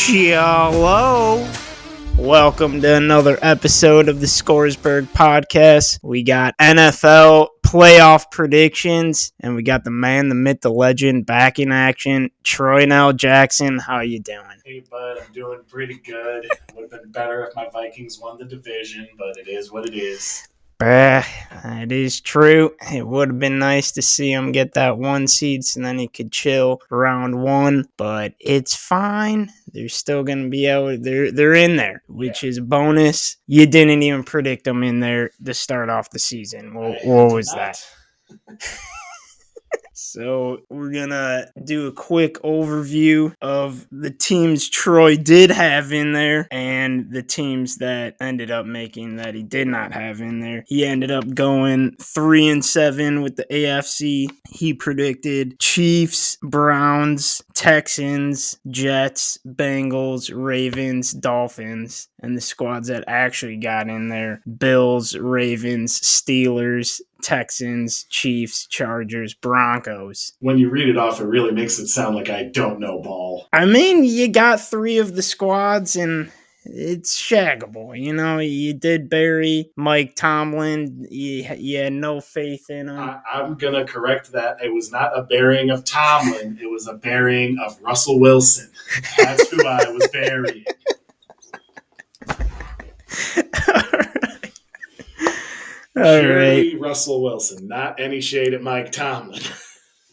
Hello. Welcome to another episode of the Scoresburg podcast. We got NFL playoff predictions, and we got the man, the myth, the legend back in action. Troy Nell Jackson, how you doing? Hey, bud, I'm doing pretty good. Would have been better if my Vikings won the division, but it is what it is. That is true. It would have been nice to see him get that 1 seed so then he could chill round 1, but it's fine. They're still going to be out. They're in there, which is a bonus. You didn't even predict them in there to start off the season. What was that? So we're going to do a quick overview of the teams Troy did have in there and the teams that ended up making that he did not have in there. He ended up going 3-7 with the AFC. He predicted Chiefs, Browns, Texans, Jets, Bengals, Ravens, Dolphins, and the squads that actually got in there: Bills, Ravens, Steelers, Texans, Chiefs, Chargers, Broncos. When you read it off, it really makes it sound like I don't know ball. I mean, you got 3 of the squads, and it's shaggable. You know, you did bury Mike Tomlin. You had no faith in him. I'm going to correct that. It was not a burying of Tomlin. It was a burying of Russell Wilson. That's who I was burying. Purely Russell Wilson, not any shade at Mike Tomlin.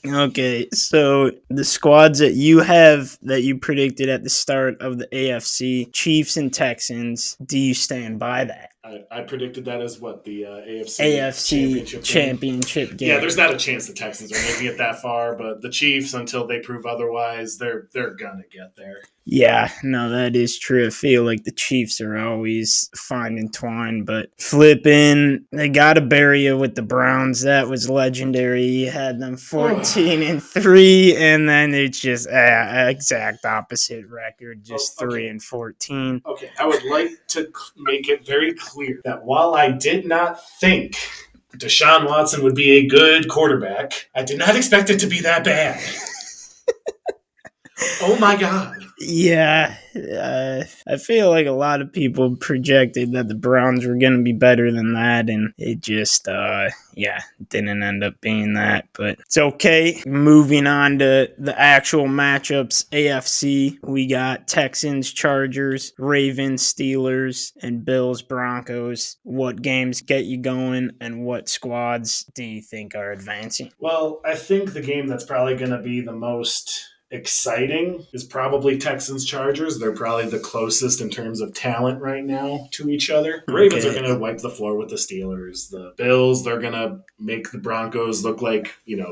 Okay, so the squads that you have that you predicted at the start of the AFC, Chiefs and Texans, do you stand by that? I predicted that as what, the AFC championship game. Yeah, there's not a chance the Texans are making it that far, but the Chiefs, until they prove otherwise, they're gonna get there. Yeah, no, that is true. I feel like the Chiefs are always finding twine, but flipping, they got to bury you with the Browns. That was legendary. You had them 14-3, and then it's just exact opposite record, just 3-14. Okay, I would like to make it very clear that while I did not think Deshaun Watson would be a good quarterback, I did not expect it to be that bad. Oh my God. Yeah, I feel like a lot of people projected that the Browns were going to be better than that, and it just, didn't end up being that, but it's okay. Moving on to the actual matchups, AFC, we got Texans, Chargers, Ravens, Steelers, and Bills, Broncos. What games get you going, and what squads do you think are advancing? Well, I think the game that's probably going to be the most exciting is probably Texans Chargers. They're probably the closest in terms of talent right now to each other. The Ravens are going to wipe the floor with the Steelers. The Bills, they're going to make the Broncos look like, they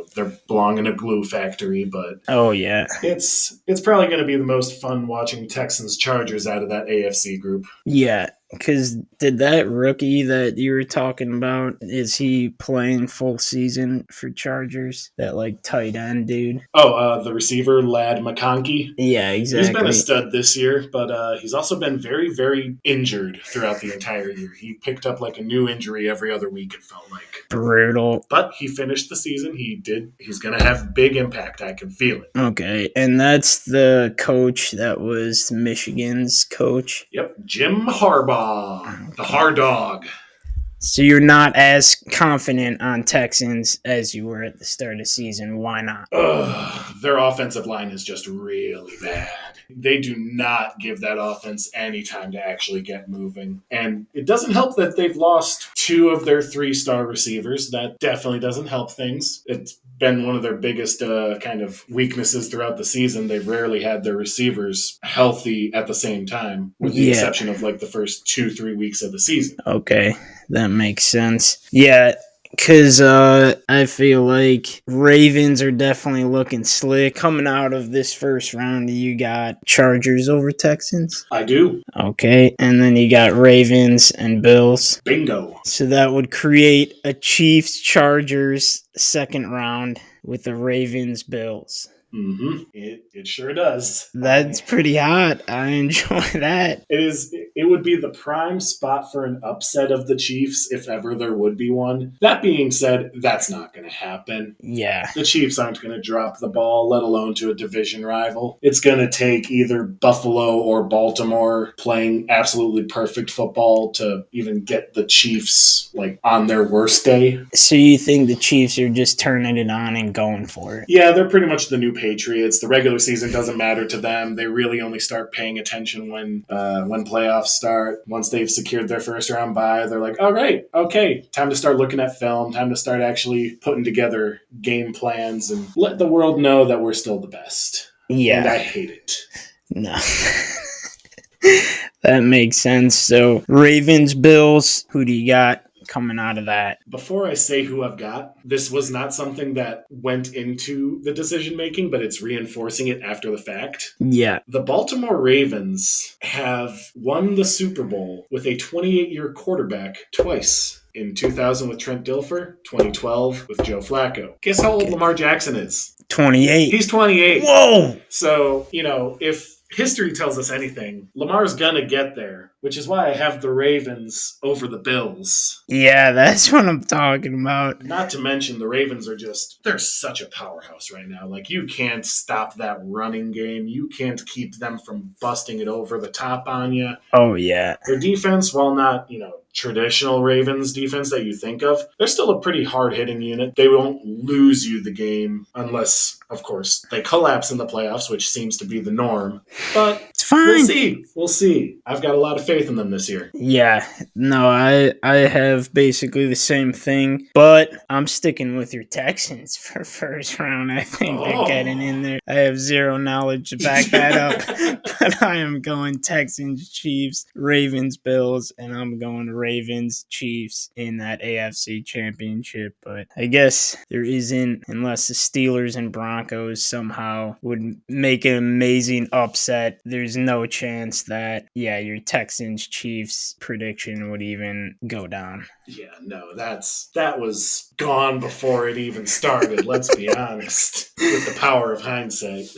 belong in a glue factory, but it's probably going to be the most fun watching Texans Chargers out of that AFC group. Yeah. Because did that rookie that you were talking about, is he playing full season for Chargers? That, tight end dude? Oh, the receiver, Ladd McConkey? Yeah, exactly. He's been a stud this year, but he's also been very, very injured throughout the entire year. He picked up, a new injury every other week, it felt like. Brutal. But he finished the season. He's going to have big impact. I can feel it. Okay, and that's the coach that was Michigan's coach? Yep, Jim Harbaugh. The hard dog. So you're not as confident on Texans as you were at the start of the season. Why not? Their offensive line is just really bad. They do not give that offense any time to actually get moving. And it doesn't help that they've lost 2 of their 3-star receivers. That definitely doesn't help things. It's been one of their biggest kind of weaknesses throughout the season. They've rarely had their receivers healthy at the same time, with the exception of the first 2-3 weeks of the season. Okay, that makes sense. Yeah, because I feel like Ravens are definitely looking slick. Coming out of this first round, you got Chargers over Texans? I do. Okay, and then you got Ravens and Bills. Bingo. So that would create a Chiefs-Chargers second round with the Ravens-Bills. It sure does. That's pretty hot. I enjoy that. It would be the prime spot for an upset of the Chiefs if ever there would be one. That being said, that's not going to happen. Yeah. The Chiefs aren't going to drop the ball, let alone to a division rival. It's going to take either Buffalo or Baltimore playing absolutely perfect football to even get the Chiefs like on their worst day. So you think the Chiefs are just turning it on and going for it? Yeah, they're pretty much the new Patriots. The regular season doesn't matter to them. They really only start paying attention when playoffs start. Once they've secured their first round bye, they're like, all right, okay, time to start looking at film, time to start actually putting together game plans and let the world know that we're still the best. Yeah. And I hate it. No. That makes sense. So Ravens, Bills, who do you got coming out of that? Before I say who I've got, this was not something that went into the decision making, but it's reinforcing it after the fact. Yeah. The Baltimore Ravens have won the Super Bowl with a 28-year quarterback twice. In 2000 with Trent Dilfer, 2012 with Joe Flacco. Guess how old Lamar Jackson is? 28. He's 28. Whoa! So, if history tells us anything, Lamar's gonna get there, which is why I have the Ravens over the Bills. Yeah, that's what I'm talking about. Not to mention the Ravens are they're such a powerhouse right now. Like, you can't stop that running game. You can't keep them from busting it over the top on you. Oh, yeah. Their defense, while not, traditional Ravens defense that you think of, they're still a pretty hard-hitting unit. They won't lose you the game unless, of course, they collapse in the playoffs, which seems to be the norm. But it's fine. We'll see. I've got a lot of faith in them this year. Yeah. No, I have basically the same thing, but I'm sticking with your Texans for first round. I think they're getting in there. I have zero knowledge to back that up, but I am going Texans, Chiefs, Ravens, Bills, and I'm going Ravens, Chiefs in that AFC championship. But I guess there isn't, unless the Steelers and Broncos somehow would make an amazing upset, there's no chance that, your Texans, Chiefs prediction would even go down. Yeah, no, that was gone before it even started, let's be honest, with the power of hindsight.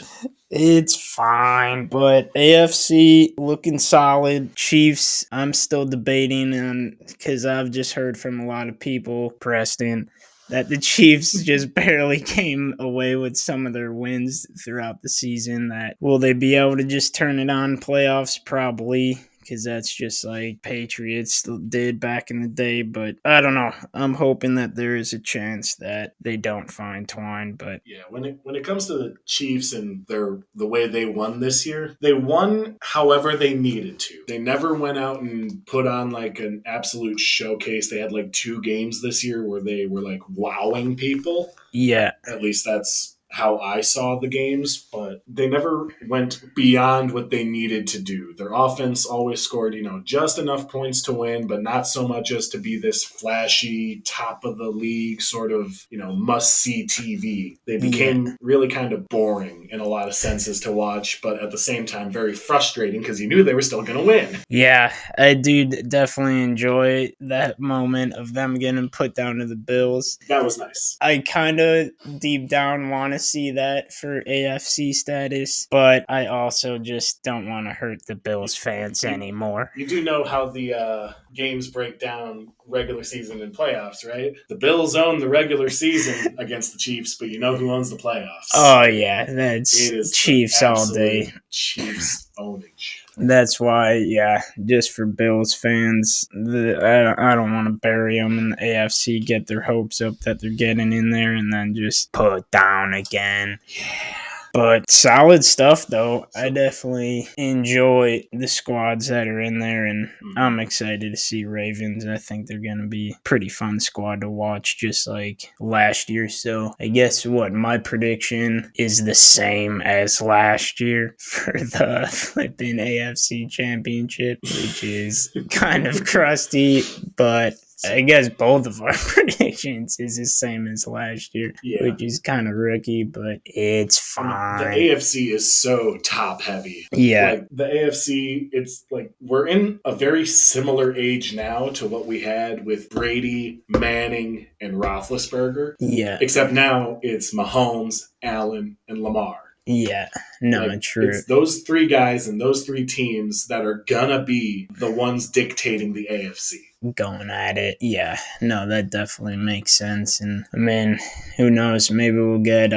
It's fine, but AFC looking solid. Chiefs, I'm still debating on, because I've just heard from a lot of people, Preston, that the Chiefs just barely came away with some of their wins throughout the season. That will they be able to just turn it on playoffs? Probably, because that's just like Patriots did back in the day. But I don't know. I'm hoping that there is a chance that they don't find Twine. But yeah, when it comes to the Chiefs and the way they won this year, they won however they needed to. They never went out and put on like an absolute showcase. They had like 2 games this year where they were like wowing people. Yeah. At least that's how I saw the games, but they never went beyond what they needed to do. Their offense always scored, just enough points to win, but not so much as to be this flashy, top of the league sort of, must-see TV. They became really kind of boring in a lot of senses to watch, but at the same time, very frustrating because you knew they were still going to win. Yeah, I do definitely enjoy that moment of them getting put down to the Bills. That was nice. I kind of deep down want to see that for AFC status, but I also just don't want to hurt the Bills fans anymore. You do know how the games break down regular season and playoffs, right? The Bills own the regular season against the Chiefs, but you know who owns the playoffs? Oh, yeah, that's Chiefs all day. Chiefs ownage. That's why, just for Bills fans, I don't want to bury them in the AFC, get their hopes up that they're getting in there, and then just put down again. Yeah. But solid stuff, though. I definitely enjoy the squads that are in there, and I'm excited to see Ravens. I think they're going to be a pretty fun squad to watch, just like last year. So I guess my prediction is the same as last year for the flipping AFC Championship, which is kind of crusty, but I guess both of our predictions is the same as last year, which is kind of rookie, but it's fine. The AFC is so top heavy. Yeah. Like the AFC, it's like we're in a very similar age now to what we had with Brady, Manning, and Roethlisberger. Yeah. Except now it's Mahomes, Allen, and Lamar. Yeah, no, Like, true. it's those three guys and those three teams that are gonna be the ones dictating the AFC. Going at it. Yeah, no, that definitely makes sense. And I mean, who knows? Maybe we'll get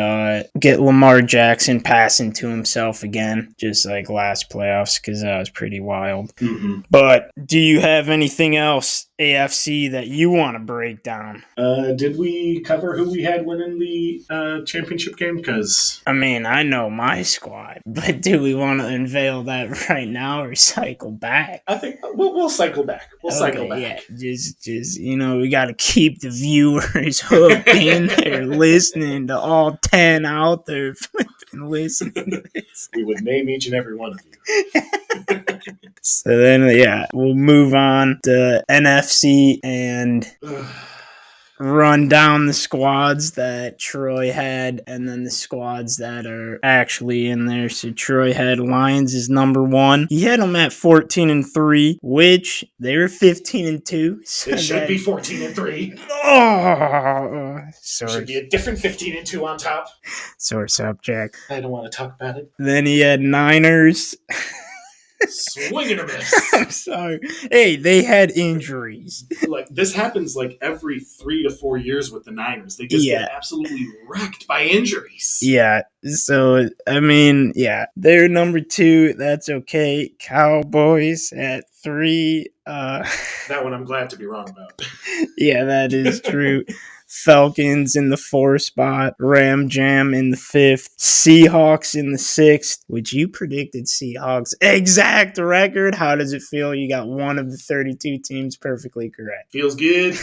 Lamar Jackson passing to himself again, just like last playoffs, because that was pretty wild. Mm-hmm. But do you have anything else AFC that you want to break down? Did we cover who we had winning the championship game? Because I mean, I know my squad, but do we want to unveil that right now or cycle back? I think we'll cycle back. We'll cycle back. Yeah, just we got to keep the viewers hooked in there, listening to all 10 out there, flipping listening to this. We would name each and every one of you. So then, yeah, we'll move on to NFC and run down the squads that Troy had and then the squads that are actually in there. So Troy had Lions as number 1. He had them at 14-3, which they were 15-2. So it should be 14-3. Oh, sorry. Should be a different 15-2 on top. Sore subject. I don't want to talk about it. Then he had Niners. Swing and a miss. I'm sorry. Hey, they had injuries. Like, this happens like every 3 to 4 years with the Niners. They just get absolutely wrecked by injuries. Yeah. So, I mean, yeah, they're number 2. That's okay. Cowboys at 3. That one I'm glad to be wrong about. Yeah, that is true. Falcons in the 4th spot, Ram Jam in the 5th, Seahawks in the 6th, which you predicted Seahawks exact record. How does it feel? You got one of the 32 teams perfectly correct. Feels good.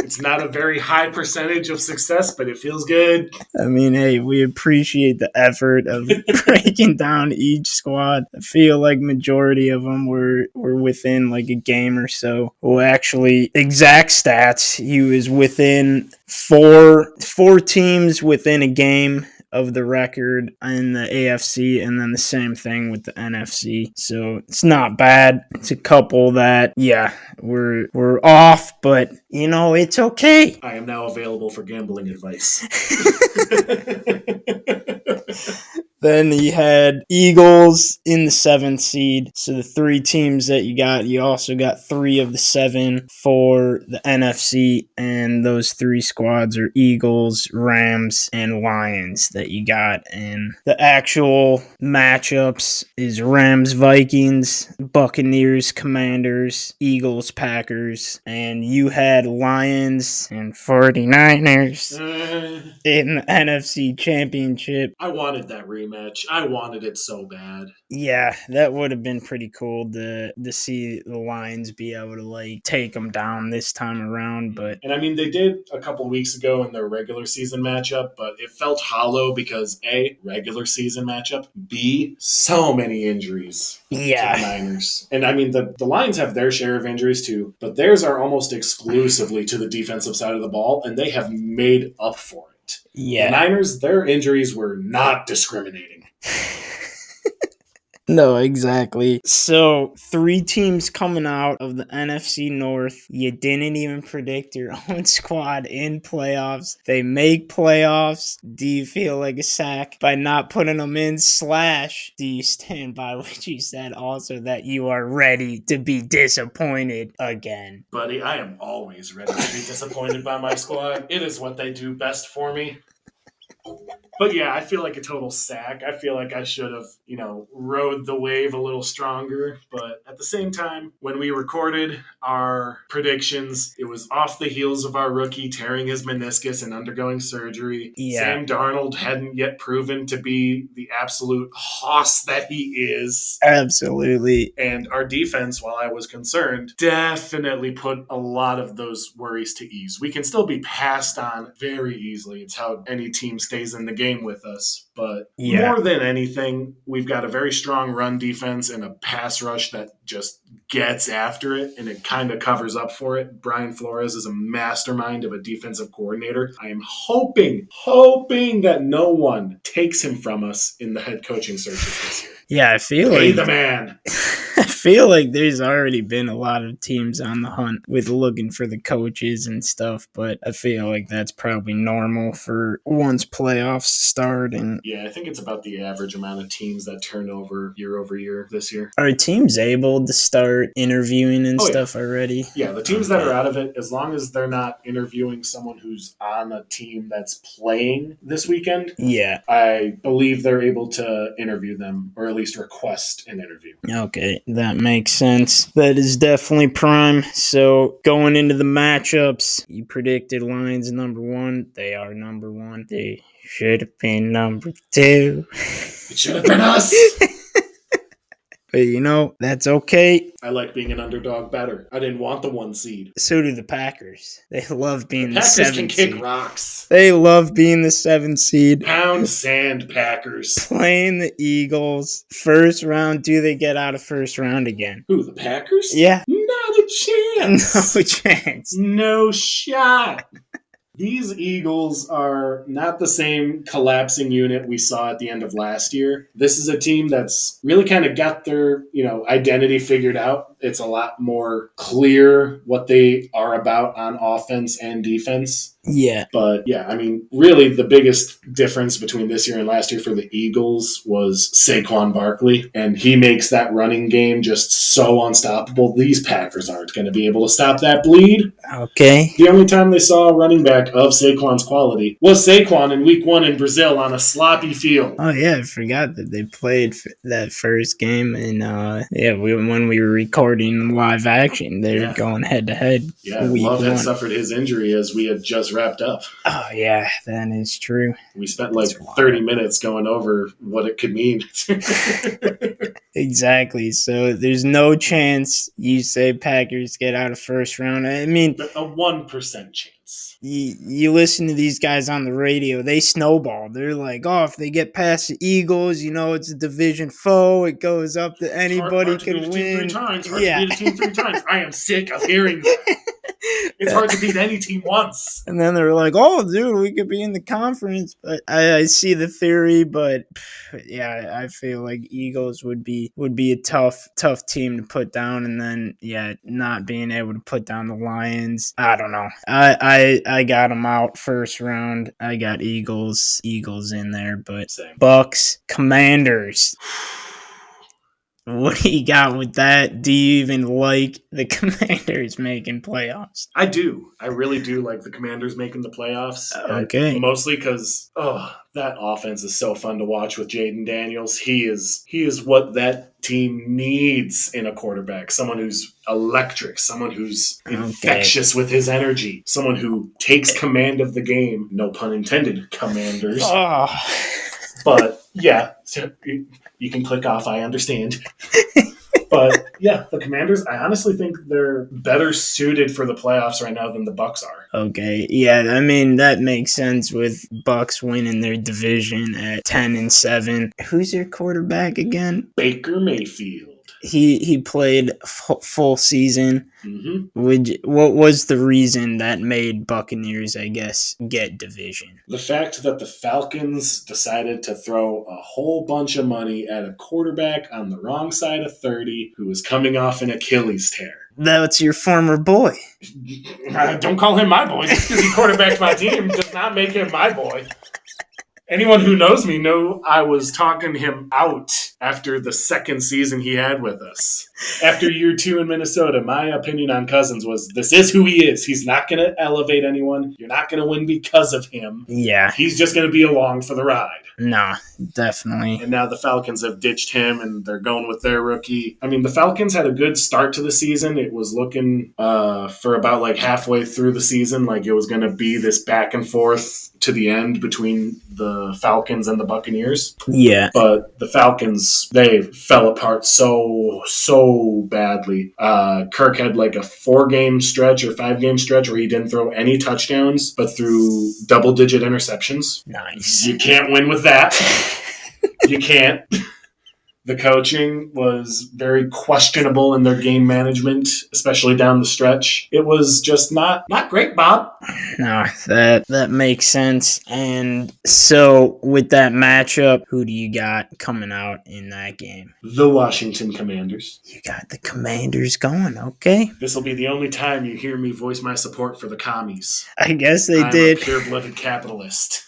It's not a very high percentage of success, but it feels good. I mean, hey, we appreciate the effort of breaking down each squad. I feel like majority of them were within like a game or so. Well, actually, exact stats, he was within four teams within a game of the record in the AFC, and then the same thing with the NFC. So it's not bad. It's a couple that, yeah, we're off, but you know, it's okay. I am now available for gambling advice. Then you had Eagles in the 7th seed. So the 3 teams that you also got 3 of the 7 for the NFC. And those 3 squads are Eagles, Rams, and Lions that you got. And the actual matchups is Rams, Vikings, Buccaneers, Commanders, Eagles, Packers. And you had Lions and 49ers in the NFC Championship. I wanted that rematch. I wanted it so bad. Yeah, that would have been pretty cool to see the Lions be able to like take them down this time around. But and I mean, they did a couple weeks ago in their regular season matchup, but it felt hollow because A, regular season matchup, B, so many injuries. Yeah, to the Niners. And I mean, the Lions have their share of injuries too, but theirs are almost exclusively to the defensive side of the ball, and they have made up for it. Yeah. The Niners, their injuries were not discriminating. No, exactly. So 3 teams coming out of the NFC North. You didn't even predict your own squad in playoffs. They make playoffs. Do you feel like a sack by not putting them in? / do you stand by what you said also that you are ready to be disappointed again? Buddy, I am always ready to be disappointed by my squad. It is what they do best for me. But yeah, I feel like a total sack. I feel like I should have, rode the wave a little stronger. But at the same time, when we recorded our predictions, it was off the heels of our rookie tearing his meniscus and undergoing surgery. Yeah. Sam Darnold hadn't yet proven to be the absolute hoss that he is. Absolutely. And our defense, while I was concerned, definitely put a lot of those worries to ease. We can still be passed on very easily. It's how any team stays in the game with us. But more than anything, we've got a very strong run defense and a pass rush that just gets after it, and it kind of covers up for it. Brian Flores is a mastermind of a defensive coordinator. I am hoping that no one takes him from us in the head coaching searches this year. Yeah, I feel Pay like the man. I feel like there's already been a lot of teams on the hunt with looking for the coaches and stuff, but I feel like that's probably normal for once playoffs start. And Yeah, I think it's about the average amount of teams that turn over year this year. are teams able to start interviewing and Oh, yeah. stuff already? Yeah, the teams that are out of it, as long as they're not interviewing someone who's on a team that's playing this weekend, Yeah. I believe they're able to interview them or at least request an interview. Okay, that makes sense. That is definitely prime. So going into the matchups, you predicted Lions number 1. They are number 1. They should have been number 2. It should have been us. But that's okay. I like being an underdog better. I didn't want the 1 seed. So do the Packers. They love being the Packers 7th can kick seed. rocks. They love being the 7th seed. Pound sand, Packers. Playing the Eagles. First round. Do they get out of first round again? Who, the Packers? Yeah. Not a chance. No chance. No shot. These Eagles are not the same collapsing unit we saw at the end of last year. This is a team that's really kind of got their, identity figured out. It's a lot more clear what they are about on offense and defense. Yeah. But yeah, I mean, really the biggest difference between this year and last year for the Eagles was Saquon Barkley. And he makes that running game just so unstoppable. These Packers aren't going to be able to stop that bleed. Okay. The only time they saw a running back of Saquon's quality was Saquon in week 1 in Brazil on a sloppy field. Oh, yeah. I forgot that they played that first game. And, when we were recording live action, they were going head-to-head. Yeah, week Love had 1. suffered his injury as we had just wrapped up. Oh, yeah. That is true. We spent like 30 minutes going over what it could mean. Exactly. So there's no chance you say Packers get out of first round. I mean, a 1% chance. You listen to these guys on the radio, they snowball. They're like, oh, if they get past the Eagles, it's a division foe. It goes up to anybody hard can to beat win. A team 3 times. Hard to beat a team 3 times. I am sick of hearing that. It's hard to beat any team once. And then they're like, oh, dude, we could be in the conference. But I see the theory, but yeah, I feel like Eagles would be a tough team to put down. And then, not being able to put down the Lions, I don't know. I got them out first round. I got Eagles in there, but Same. Bucks, Commanders. What do you got with that? Do you even like the Commanders making playoffs? I do. I really do like the Commanders making the playoffs. Okay. Mostly because, that offense is so fun to watch with Jaden Daniels. He is what that team needs in a quarterback. Someone who's electric. Someone who's infectious with his energy. Someone who takes command of the game. No pun intended, Commanders. Oh. But, yeah, so you can click off, I understand. But, yeah, the Commanders, I honestly think they're better suited for the playoffs right now than the Bucks are. Okay, yeah, I mean, that makes sense with Bucks winning their division at 10-7. Who's your quarterback again? Baker Mayfield. He played full season. Mm-hmm. What was the reason that made Buccaneers, I guess, get division? The fact that the Falcons decided to throw a whole bunch of money at a quarterback on the wrong side of 30 who was coming off an Achilles tear. That's your former boy. Don't call him my boy. Just because he quarterbacked my team does not make him my boy. Anyone who knows me know I was talking him out after the second season he had with us. After year 2 in Minnesota, my opinion on Cousins was, this is who he is. He's not going to elevate anyone. You're not going to win because of him. Yeah. He's just going to be along for the ride. No, definitely. And now the Falcons have ditched him, and they're going with their rookie. I mean, the Falcons had a good start to the season. It was looking for about like halfway through the season like it was going to be this back and forth to the end between the Falcons and the Buccaneers. Yeah. But the Falcons, they fell apart so badly. Kirk had like a 4-game stretch or 5-game stretch where he didn't throw any touchdowns, but threw double-digit interceptions. Nice. You can't win with that. You can't. The coaching was very questionable in their game management, especially down the stretch. It was just not great, Bob. No, that makes sense. And so with that matchup, who do you got coming out in that game? The Washington Commanders. You got the Commanders going, okay? This will be the only time you hear me voice my support for the commies. I guess they I'm did. a pure-blooded capitalist.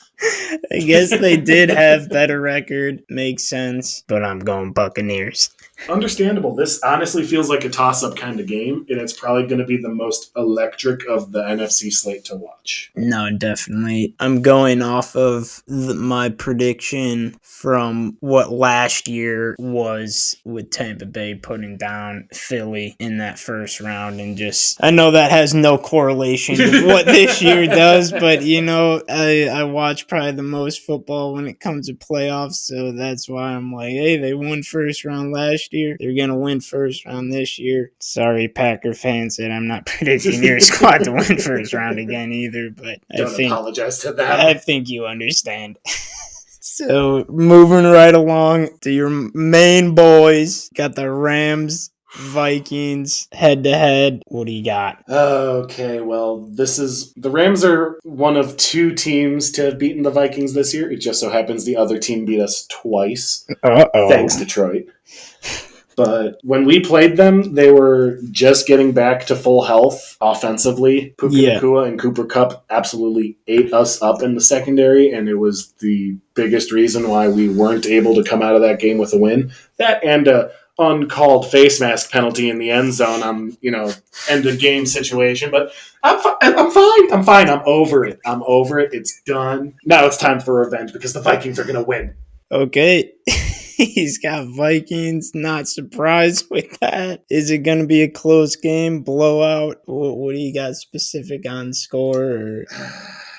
I guess they did have better record. Makes sense. But I'm going Buccaneers. Understandable. This honestly feels like a toss-up kind of game, and it's probably going to be the most electric of the NFC slate to watch. No, definitely. I'm going off of my prediction from what last year was with Tampa Bay putting down Philly in that first round. And just, I know that has no correlation to what this year does, but, you know, I watch probably the most football when it comes to playoffs, so that's why I'm like, hey, they won first round last year. They're going to win first round this year. Sorry, Packer fans, that I'm not predicting your squad to win first round again either, but Don't apologize to that. I think you understand. So, moving right along to your main boys, got the Rams, Vikings, head-to-head. What do you got? Okay, well, the Rams are one of two teams to have beaten the Vikings this year. It just so happens the other team beat us twice. Uh-oh. Thanks, Detroit. But when we played them, they were just getting back to full health offensively. Puka Nacua and Cooper Kupp absolutely ate us up in the secondary, and it was the biggest reason why we weren't able to come out of that game with a win. That and a uncalled face mask penalty in the end zone on, end of game situation. But I'm fine. I'm over it. It's done. Now it's time for revenge because the Vikings are going to win. Okay. He's got Vikings. Not surprised with that. Is it going to be a close game? Blowout? What do you got specific on score? Or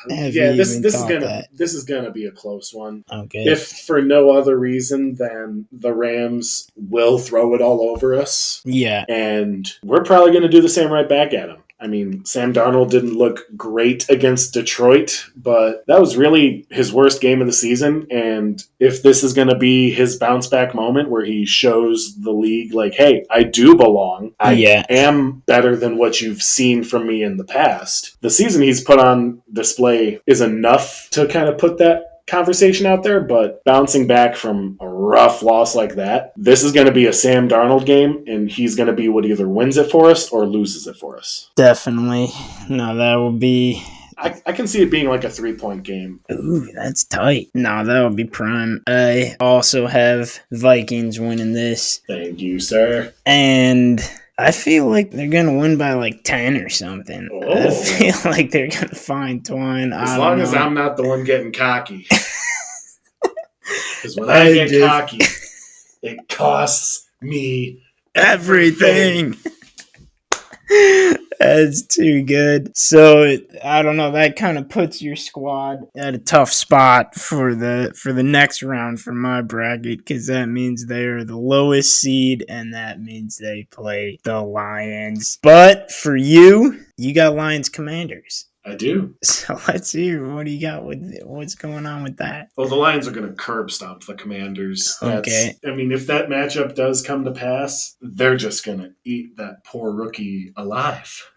this is gonna be a close one. Okay. If for no other reason than the Rams will throw it all over us. Yeah. And we're probably going to do the same right back at them. I mean, Sam Darnold didn't look great against Detroit, but that was really his worst game of the season. And if this is going to be his bounce back moment where he shows the league, like, hey, I do belong. I am better than what you've seen from me in the past. The season he's put on display is enough to kind of put that conversation out there, but bouncing back from a rough loss like that, this is going to be a Sam Darnold game, and he's going to be what either wins it for us or loses it for us. Definitely. No, that will be... I can see it being like a 3-point game. Ooh, that's tight. No, that would be prime. I also have Vikings winning this. Thank you, sir. And I feel like they're going to win by like 10 or something. I feel like they're going to find Twine. As long as I'm not the one getting cocky. Because when I get cocky, it costs me everything. That's too good. So I don't know. That kind of puts your squad at a tough spot for the next round for my bracket, because that means they are the lowest seed, and that means they play the Lions. But for you got Lions Commanders. I do. So let's hear, what do you got with what's going on with that? Well, the Lions are going to curb stomp the Commanders. Okay. I mean, if that matchup does come to pass, they're just going to eat that poor rookie alive.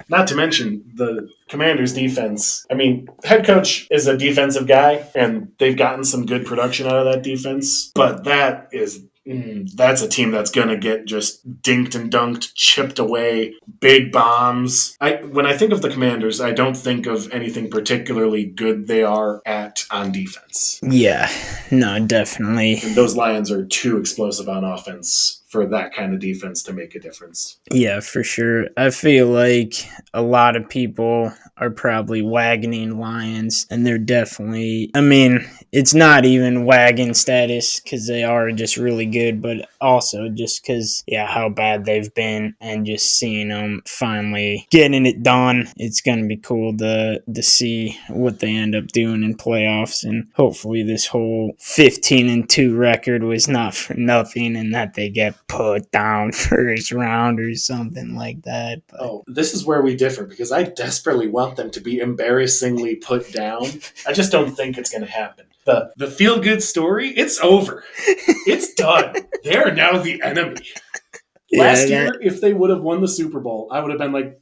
Not to mention the Commanders' defense. I mean, head coach is a defensive guy, and they've gotten some good production out of that defense. But that's a team that's going to get just dinked and dunked, chipped away, big bombs. When I think of the Commanders, I don't think of anything particularly good they are at on defense. Yeah, no, definitely. And those Lions are too explosive on offense for that kind of defense to make a difference. Yeah, for sure. I feel like a lot of people are probably wagoning Lions, and they're definitely, I mean, it's not even wagon status because they are just really good, but also just because, how bad they've been, and just seeing them finally getting it done. It's going to be cool to see what they end up doing in playoffs, and hopefully this whole 15-2 record was not for nothing, and that they get put down first round or something like that. But Oh, this is where we differ because I desperately want them to be embarrassingly put down. I just don't think it's going to happen. The feel good story, it's over. It's done. They are now the enemy. Last year, if they would have won the Super Bowl, I would have been like,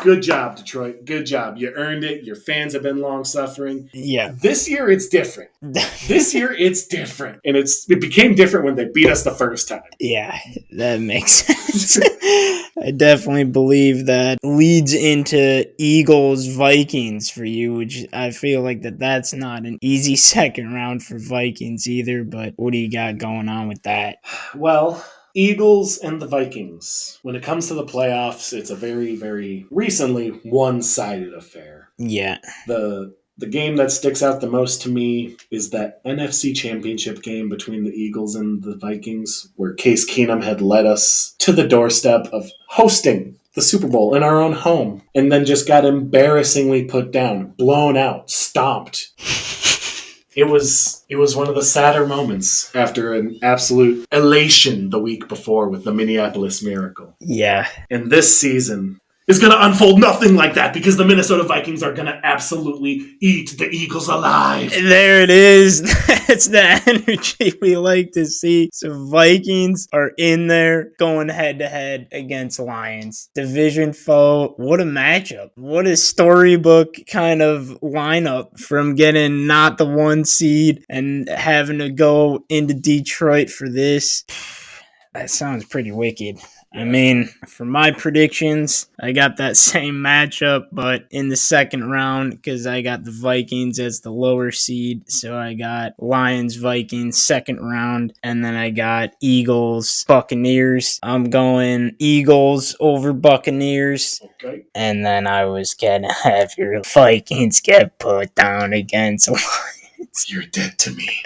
good job, Detroit. Good job. You earned it. Your fans have been long suffering. Yeah. This year, it's different. This year, it's different. And it became different when they beat us the first time. Yeah, that makes sense. I definitely believe that leads into Eagles-Vikings for you, which I feel like that's not an easy second round for Vikings either, but what do you got going on with that? Well, Eagles and the Vikings. When it comes to the playoffs, it's a very, very recently one-sided affair. Yeah. The game that sticks out the most to me is that NFC Championship game between the Eagles and the Vikings, where Case Keenum had led us to the doorstep of hosting the Super Bowl in our own home, and then just got embarrassingly put down, blown out, stomped. It was one of the sadder moments after an absolute elation the week before with the Minneapolis Miracle. Yeah. And this season is going to unfold nothing like that because the Minnesota Vikings are going to absolutely eat the Eagles alive. There it is. That's the energy we like to see. So Vikings are in there going head-to-head against Lions. Division foe. What a matchup. What a storybook kind of lineup from getting not the 1 seed and having to go into Detroit for this. That sounds pretty wicked. I mean, for my predictions, I got that same matchup, but in the second round, because I got the Vikings as the lower seed. So I got Lions, Vikings, second round, and then I got Eagles, Buccaneers. I'm going Eagles over Buccaneers. Okay. And then I was going to have your Vikings get put down against Lions. You're dead to me.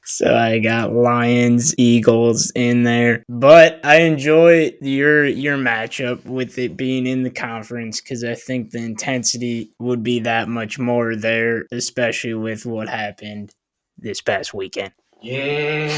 So I got Lions, Eagles in there. But I enjoy your matchup with it being in the conference because I think the intensity would be that much more there, especially with what happened this past weekend. Yeah.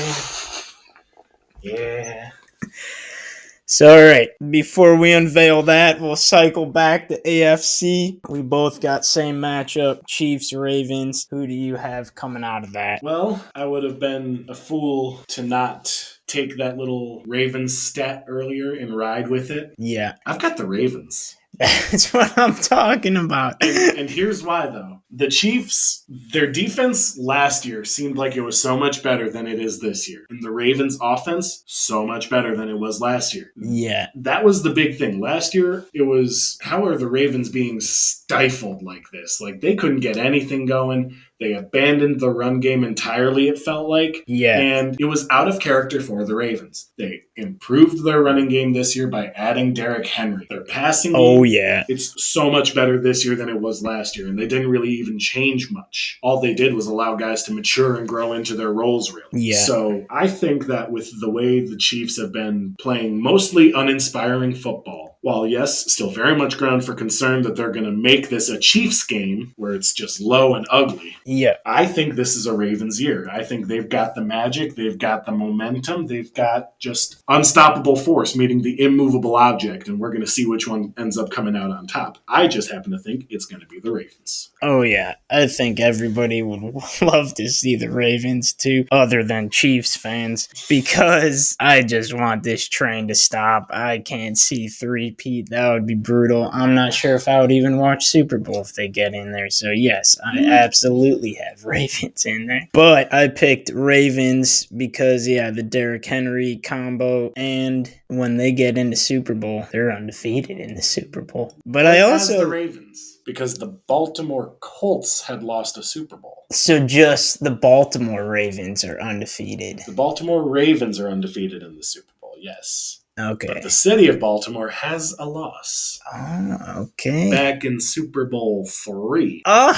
So, all right, before we unveil that, we'll cycle back to AFC. We both got same matchup, Chiefs, Ravens. Who do you have coming out of that? Well, I would have been a fool to not take that little Ravens stat earlier and ride with it. Yeah. I've got the Ravens. That's what I'm talking about. And here's why, though. The Chiefs, their defense last year seemed like it was so much better than it is this year. And the Ravens' offense, so much better than it was last year. Yeah. That was the big thing. Last year, it was, how are the Ravens being stifled like this? Like, they couldn't get anything going. They abandoned the run game entirely, it felt like. Yeah. And it was out of character for the Ravens. They improved their running game this year by adding Derrick Henry. Their passing game, oh, yeah. It's so much better this year than it was last year. And they didn't really even change much. All they did was allow guys to mature and grow into their roles, really. Yeah. So I think that with the way the Chiefs have been playing mostly uninspiring football, while yes, still very much ground for concern that they're going to make this a Chiefs game where it's just low and ugly. Yeah. I think this is a Ravens year. I think they've got the magic, they've got the momentum, they've got just unstoppable force meeting the immovable object, and we're going to see which one ends up coming out on top. I just happen to think it's going to be the Ravens. Oh, yeah. I think everybody would love to see the Ravens, too, other than Chiefs fans, because I just want this train to stop. I can't see three-peat. That would be brutal. I'm not sure if I would even watch Super Bowl if they get in there. So, yes, I absolutely have Ravens in there. But I picked Ravens because, yeah, the Derrick Henry combo, and when they get into Super Bowl, they're undefeated in the Super Bowl. But I also... the Ravens, because the Baltimore Colts had lost a Super Bowl. So just the Baltimore Ravens are undefeated. The Baltimore Ravens are undefeated in the Super Bowl, yes. Okay. But the city of Baltimore has a loss. Oh, okay. Back in Super Bowl III. Oh,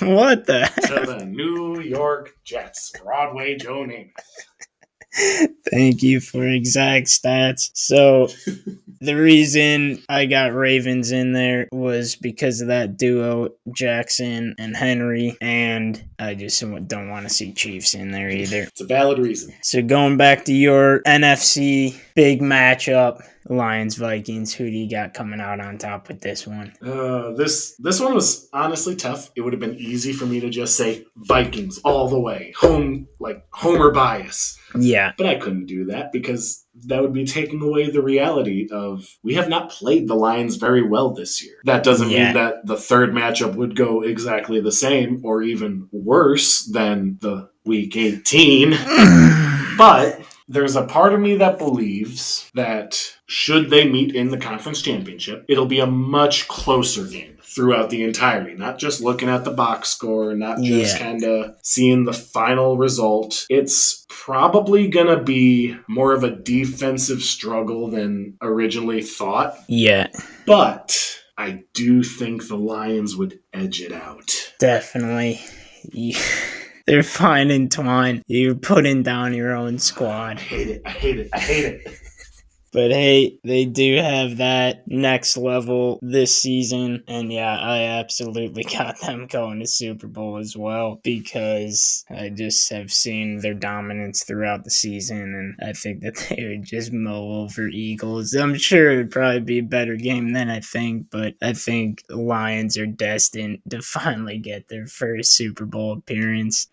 what the heck? To the New York Jets. Broadway Joe Namath. Thank you for exact stats. So the reason I got Ravens in there was because of that duo, Jackson and Henry, and I just don't want to see Chiefs in there either. It's a valid reason. So going back to your NFC big matchup, Lions Vikings, who do you got coming out on top with this one? This one was honestly tough. It would have been easy for me to just say Vikings all the way, homer bias. Yeah. But I couldn't do that because that would be taking away the reality of we have not played the Lions very well this year. That doesn't mean that the third matchup would go exactly the same or even worse than the Week 18. But there's a part of me that believes that should they meet in the conference championship, it'll be a much closer game throughout the entirety. Not just looking at the box score, not just kind of seeing the final result. It's probably going to be more of a defensive struggle than originally thought. Yeah. But I do think the Lions would edge it out. Definitely. Yeah. They're finding Twine. You're putting down your own squad. I hate it. But hey, they do have that next level this season. And yeah, I absolutely got them going to Super Bowl as well because I just have seen their dominance throughout the season. And I think that they would just mow over Eagles. I'm sure it would probably be a better game than I think. But I think the Lions are destined to finally get their first Super Bowl appearance.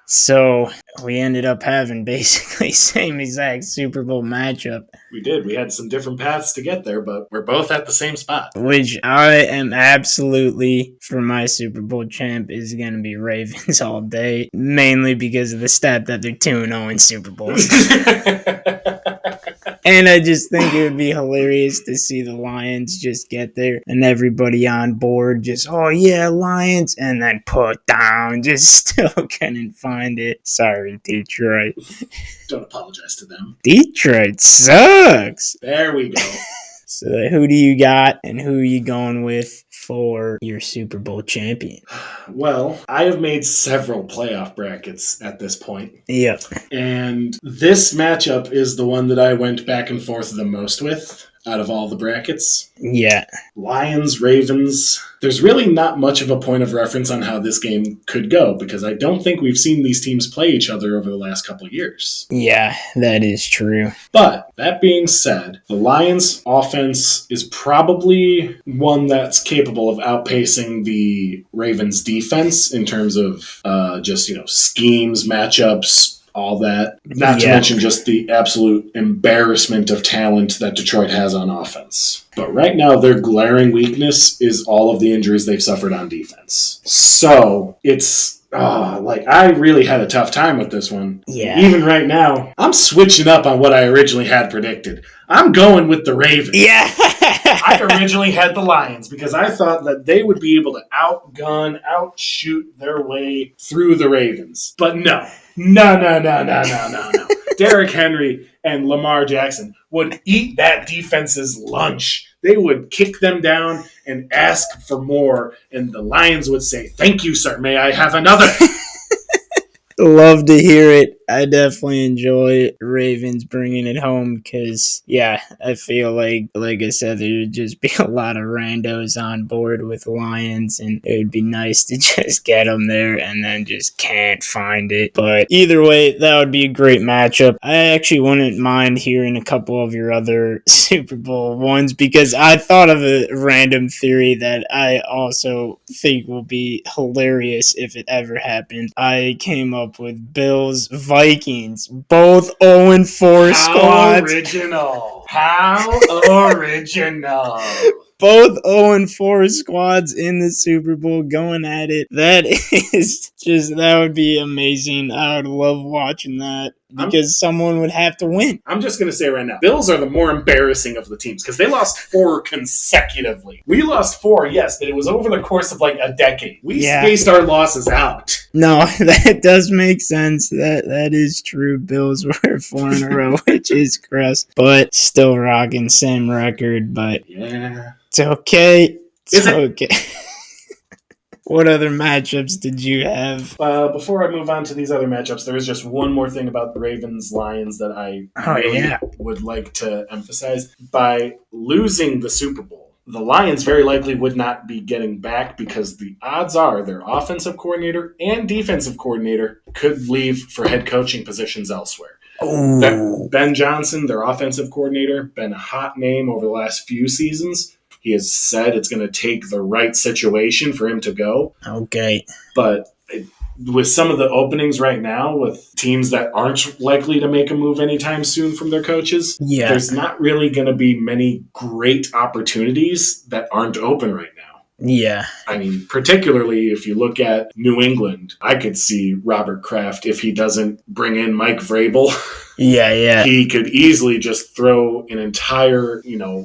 So we ended up having basically same exact Super Bowl matchup. We did. We had some different paths to get there, but we're both at the same spot. Which I am absolutely, for my Super Bowl champ, is going to be Ravens all day. Mainly because of the stat that they're 2-0 in Super Bowls. And I just think it would be hilarious to see the Lions just get there and everybody on board just, oh yeah, Lions, and then put down, just still couldn't find it. Sorry, Detroit. Don't apologize to them. Detroit sucks. There we go. So who do you got and who are you going with for your Super Bowl champion? Well, I have made several playoff brackets at this point. Yep. And this matchup is the one that I went back and forth the most with out of all the brackets. Yeah. Lions, Ravens. There's really not much of a point of reference on how this game could go because I don't think we've seen these teams play each other over the last couple of years. Yeah, that is true. But that being said, the Lions' offense is probably one that's capable of outpacing the Ravens' defense in terms of schemes, matchups, all that. Not to mention just the absolute embarrassment of talent that Detroit has on offense. But right now, their glaring weakness is all of the injuries they've suffered on defense. So it's I really had a tough time with this one. Yeah. Even right now, I'm switching up on what I originally had predicted. I'm going with the Ravens. Yeah. I originally had the Lions because I thought that they would be able to outshoot their way through the Ravens. But no. Derrick Henry and Lamar Jackson would eat that defense's lunch. They would kick them down and ask for more, and the Lions would say, "Thank you, sir. May I have another?" Love to hear it. I definitely enjoy Ravens bringing it home because, I feel like I said, there would just be a lot of randos on board with Lions, and it would be nice to just get them there and then just can't find it. But either way, that would be a great matchup. I actually wouldn't mind hearing a couple of your other Super Bowl ones because I thought of a random theory that I also think will be hilarious if it ever happened. I came up with Bills Vikings, both 0-4 squads. How original. Both 0-4 squads in the Super Bowl going at it. That would be amazing. I would love watching that because someone would have to win. I'm just going to say right now, Bills are the more embarrassing of the teams because they lost 4 consecutively. We lost 4, yes, but it was over the course of like a decade. We spaced our losses out. No, that does make sense. That is true. Bills were 4 in a row, which is gross, but still rocking same record. But yeah, it's okay. It's okay. What other matchups did you have? Before I move on to these other matchups, there is just one more thing about the Ravens-Lions that I would like to emphasize. By losing the Super Bowl, the Lions very likely would not be getting back because the odds are their offensive coordinator and defensive coordinator could leave for head coaching positions elsewhere. Ben Johnson, their offensive coordinator, been a hot name over the last few seasons. He has said it's going to take the right situation for him to go. Okay. But with some of the openings right now with teams that aren't likely to make a move anytime soon from their coaches, there's not really going to be many great opportunities that aren't open right now. Yeah. I mean, particularly if you look at New England, I could see Robert Kraft, if he doesn't bring in Mike Vrabel, he could easily just throw an entire,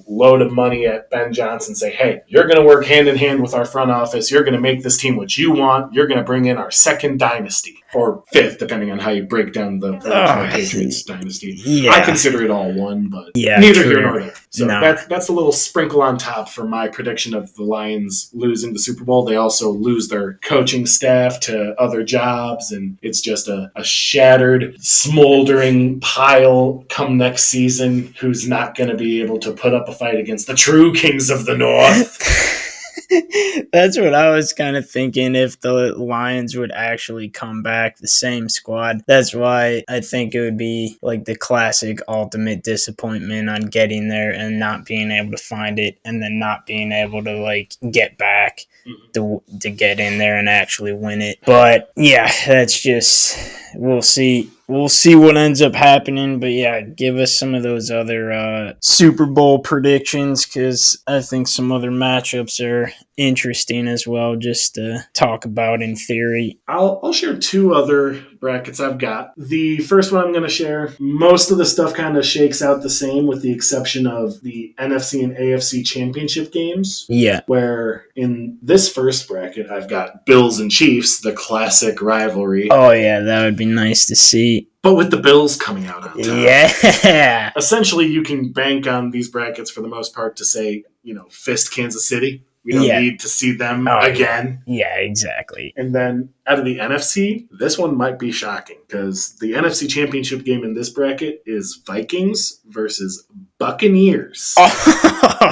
load of money at Ben Johnson and say, hey, you're going to work hand in hand with our front office. You're going to make this team what you want. You're going to bring in our second dynasty, or fifth, depending on how you break down the Patriots dynasty. Yeah. I consider it all one, but neither here nor there. So that's a little sprinkle on top for my prediction of the Lions losing the Super Bowl. They also lose their coaching staff to other jobs, and it's just a shattered, smoldering pile come next season who's not going to be able to put up a fight against the true kings of the North. That's what I was kind of thinking, if the Lions would actually come back, the same squad. That's why I think it would be like the classic ultimate disappointment on getting there and not being able to find it, and then not being able to get back to get in there and actually win it. But yeah, that's just, we'll see. We'll see what ends up happening, but yeah, give us some of those other Super Bowl predictions, because I think some other matchups are interesting as well, just to talk about in theory. I'll share two other brackets I've got. The first one I'm going to share, most of the stuff kind of shakes out the same with the exception of the NFC and AFC championship games. Yeah. Where in this first bracket, I've got Bills and Chiefs, the classic rivalry. Oh yeah, that would be nice to see. But with the Bills coming out on top. Yeah. Essentially, you can bank on these brackets for the most part to say, fist Kansas City. We don't need to see them again. Yeah, exactly. And then out of the NFC, this one might be shocking because the NFC championship game in this bracket is Vikings versus Buccaneers. I'm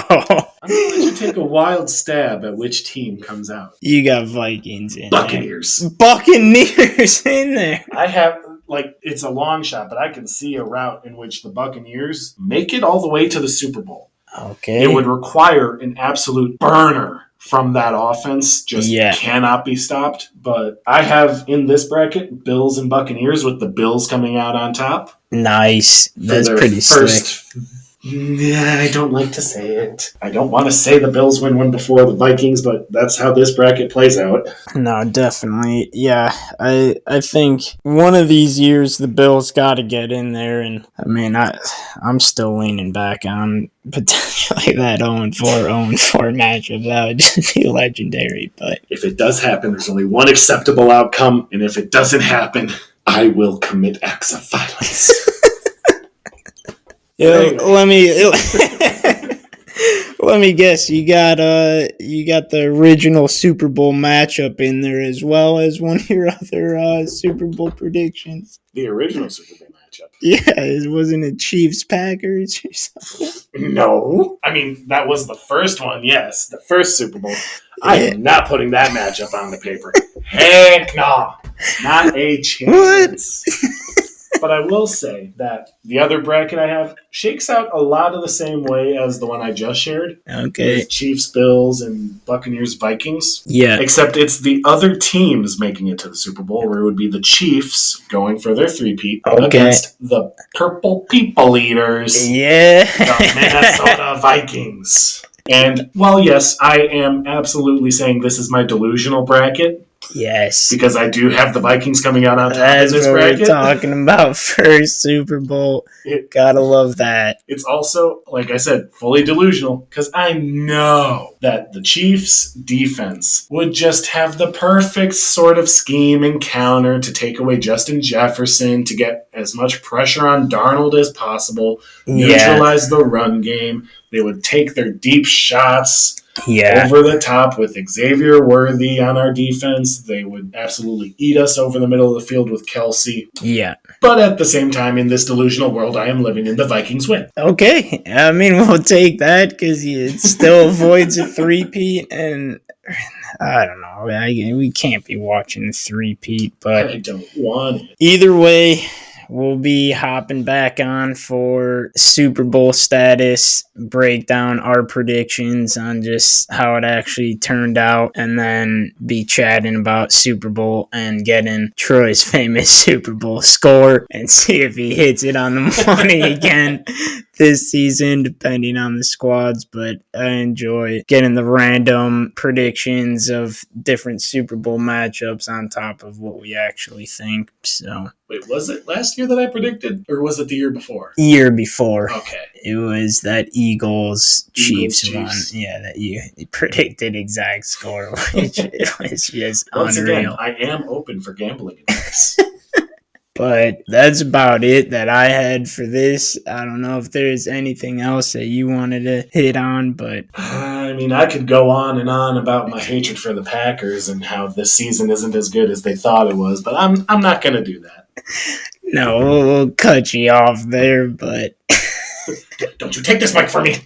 going to let you take a wild stab at which team comes out. You got Vikings in Buccaneers. there. Buccaneers in there. I have... it's a long shot, but I can see a route in which the Buccaneers make it all the way to the Super Bowl. Okay. It would require an absolute burner from that offense. Just cannot be stopped. But I have in this bracket Bills and Buccaneers, with the Bills coming out on top. Nice. That's pretty slick. Yeah, I don't like to say it. I don't want to say the Bills win one before the Vikings, but that's how this bracket plays out. No, definitely. Yeah, I think one of these years the Bills got to get in there, and I mean, I'm still leaning back on potentially that 0-4 matchup. That would just be legendary. But if it does happen, there's only one acceptable outcome, and if it doesn't happen, I will commit acts of violence. Let me guess. You got the original Super Bowl matchup in there as well as one of your other Super Bowl predictions. The original Super Bowl matchup. Yeah, wasn't it Chiefs Packers or something? No, I mean that was the first one. Yes, the first Super Bowl. I am not putting that matchup on the paper. Heck no, not a chance. What? But I will say that the other bracket I have shakes out a lot of the same way as the one I just shared. Okay. With Chiefs, Bills, and Buccaneers, Vikings. Yeah. Except it's the other teams making it to the Super Bowl, where it would be the Chiefs going for their three-peat against the Purple People Eaters. Yeah. The Minnesota Vikings. And while, yes, I am absolutely saying this is my delusional bracket. Yes. Because I do have the Vikings coming out on top in this bracket. That's what we're talking about, first Super Bowl. Gotta love that. It's also, like I said, fully delusional, because I know that the Chiefs' defense would just have the perfect sort of scheme and counter to take away Justin Jefferson, to get as much pressure on Darnold as possible, neutralize the run game, They would take their deep shots Yeah. over the top with Xavier Worthy on our defense. They would absolutely eat us over the middle of the field with Kelsey. Yeah. But at the same time, in this delusional world I am living in, the Vikings win. Okay. I mean, we'll take that because it still avoids a three-peat, and I don't know. We can't be watching a three-peat, but I don't want it. either way, we'll be hopping back on for Super Bowl status, break down our predictions on just how it actually turned out, and then be chatting about Super Bowl and getting Troy's famous Super Bowl score and see if he hits it on the money again this season, depending on the squads. But I enjoy getting the random predictions of different Super Bowl matchups on top of what we actually think. So, Wait, was it last year that I predicted, or was it the year before? year before, Okay. it was that Eagles Chiefs one. Chiefs. Yeah, that you predicted exact score, which was just Once unreal. again, I am open for gambling in this. But that's about it that I had for this. I don't know if there's anything else that you wanted to hit on, but I mean, I could go on and on about my hatred for the Packers and how this season isn't as good as they thought it was, but I'm not going to do that. no, we'll cut you off there. But Don't you take this mic from me.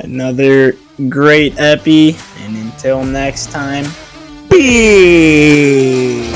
another great epi, and until next time, peace.